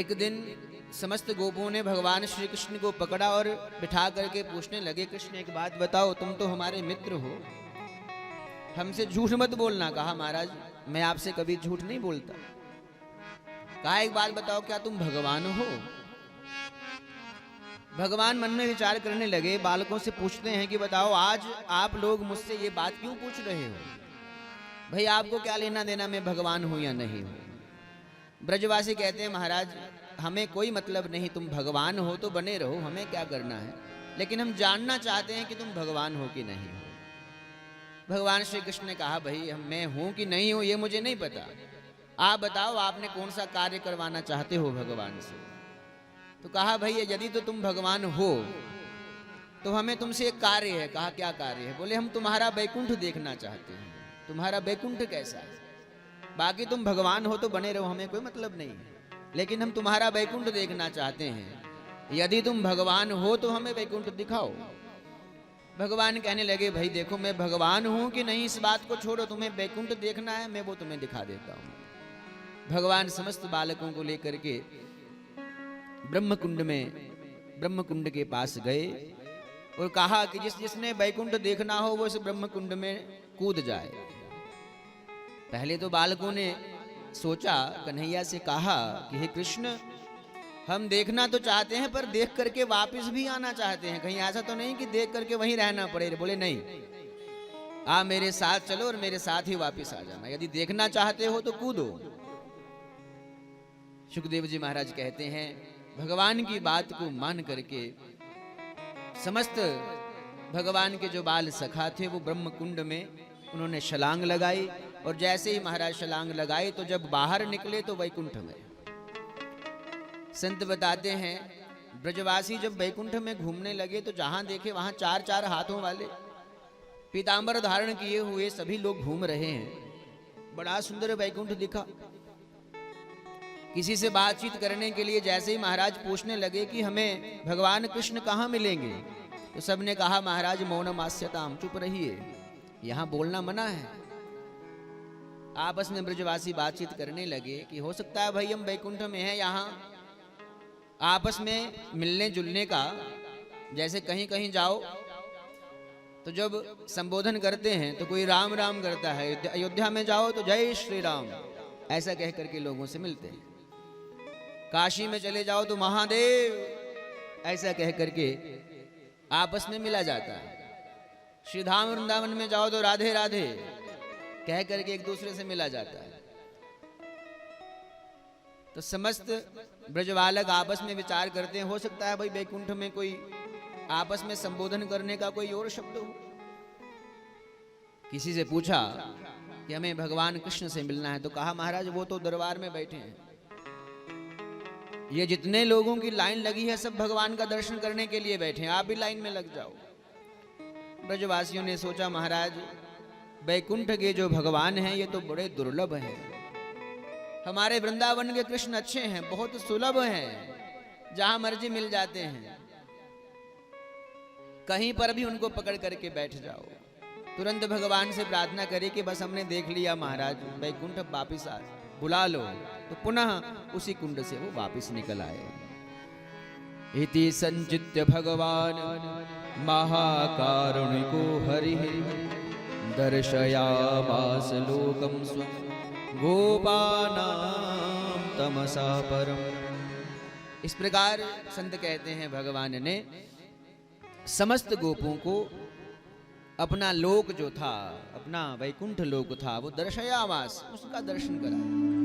एक दिन समस्त गोपों ने भगवान श्री कृष्ण को पकड़ा और बिठा करके पूछने लगे, कृष्ण एक बात बताओ, तुम तो हमारे मित्र हो, हमसे झूठ मत बोलना। कहा महाराज मैं आपसे कभी झूठ नहीं बोलता। कहा एक बात बताओ, क्या तुम भगवान हो? भगवान मन में विचार करने लगे, बालकों से पूछते हैं कि बताओ आज आप लोग मुझसे ये बात क्यों पूछ रहे हो? भाई आपको क्या लेना देना मैं भगवान हूं या नहीं हूं? ब्रजवासी कहते हैं महाराज हमें कोई मतलब नहीं, तुम भगवान हो तो बने रहो, हमें क्या करना है, लेकिन हम जानना चाहते हैं कि तुम भगवान हो कि नहीं हो। भगवान श्री कृष्ण ने कहा भाई मैं हूं कि नहीं हूं ये मुझे नहीं पता, आप बताओ आपने कौन सा कार्य करवाना चाहते हो भगवान से। तो कहा भाई यदि तो तुम भगवान हो तो हमें तुमसे एक कार्य है। कहा क्या कार्य है? बोले हम तुम्हारा वैकुंठ देखना चाहते हैं। तुम्हारा वैकुंठ कैसा है? बाकी तुम भगवान हो तो बने रहो, हमें कोई मतलब नहीं, लेकिन हम तुम्हारा वैकुंठ देखना चाहते हैं। यदि तुम भगवान हो तो हमें वैकुंठ दिखाओ। भगवान कहने लगे भाई देखो मैं भगवान हूं कि नहीं इस बात को छोड़ो, तुम्हें वैकुंठ देखना है मैं वो तुम्हें दिखा देता हूं। भगवान समस्त बालकों को लेकर के ब्रह्मकुंड के पास गए और कहा कि जिसने वैकुंठ देखना हो वो इस ब्रह्मकुंड में कूद जाए। पहले तो बालकों ने सोचा, कन्हैया से कहा कि हे कृष्ण हम देखना तो चाहते हैं पर देख करके वापस भी आना चाहते हैं, कहीं ऐसा तो नहीं कि देख करके वहीं रहना पड़े। बोले नहीं, आप मेरे साथ चलो और मेरे साथ ही वापस आ जाना, यदि देखना चाहते हो तो कूदो। सुखदेव जी महाराज कहते हैं भगवान की बात को मान करके समस्त भगवान के जो बाल सखा थे वो ब्रह्म कुंड में उन्होंने छलांग लगाई, और जैसे ही महाराज छलांग लगाई तो जब बाहर निकले तो वैकुंठ में। संत बताते हैं ब्रजवासी जब वैकुंठ में घूमने लगे तो जहां देखे वहां चार चार हाथों वाले पीतांबर धारण किए हुए सभी लोग घूम रहे हैं। बड़ा सुंदर वैकुंठ दिखा। किसी से बातचीत करने के लिए जैसे ही महाराज पूछने लगे कि हमें भगवान कृष्ण कहाँ मिलेंगे, तो सबने कहा महाराज मौनम आस्यताम, चुप रहिए, यहां बोलना मना है। आपस में ब्रजवासी बातचीत करने लगे कि हो सकता है भाई हम वैकुंठ में हैं, यहाँ आपस में मिलने जुलने का, जैसे कहीं कहीं जाओ तो जब संबोधन करते हैं तो कोई राम राम करता है, अयोध्या में जाओ तो जय श्री राम ऐसा कह करके लोगों से मिलते हैं। काशी में चले जाओ तो महादेव ऐसा कह करके आपस में मिला जाता है। श्री धाम वृंदावन में जाओ तो राधे राधे कह करके एक दूसरे से मिला जाता है। तो समस्त ब्रजबालक आपस में विचार करते हैं, हो सकता है भाई वैकुंठ में कोई आपस में संबोधन करने का कोई और शब्द हो। किसी से पूछा कि हमें भगवान कृष्ण से मिलना है, तो कहा महाराज वो तो दरबार में बैठे हैं, ये जितने लोगों की लाइन लगी है सब भगवान का दर्शन करने के लिए बैठे हैं, आप भी लाइन में लग जाओ। ब्रजवासियों ने सोचा महाराज वैकुंठ के जो भगवान हैं ये तो बड़े दुर्लभ हैं, हमारे वृंदावन के कृष्ण अच्छे हैं, बहुत सुलभ हैं, जहां मर्जी मिल जाते हैं, कहीं पर भी उनको पकड़ करके बैठ जाओ। तुरंत भगवान से प्रार्थना करे कि बस हमने देख लिया महाराज वैकुंठ, वापिस आ बुला लो। तो पुनः उसी कुंड से वो वापिस निकल आए। इति संचित्य भगवान महाकारुणिको हरिः दर्शयामास लोकं स्वं गोपानां तमसा परम। इस प्रकार संत कहते हैं भगवान ने समस्त गोपों को अपना लोक जो था, अपना वैकुंठ लोक था, वो दर्शयामास, उसका दर्शन कराया।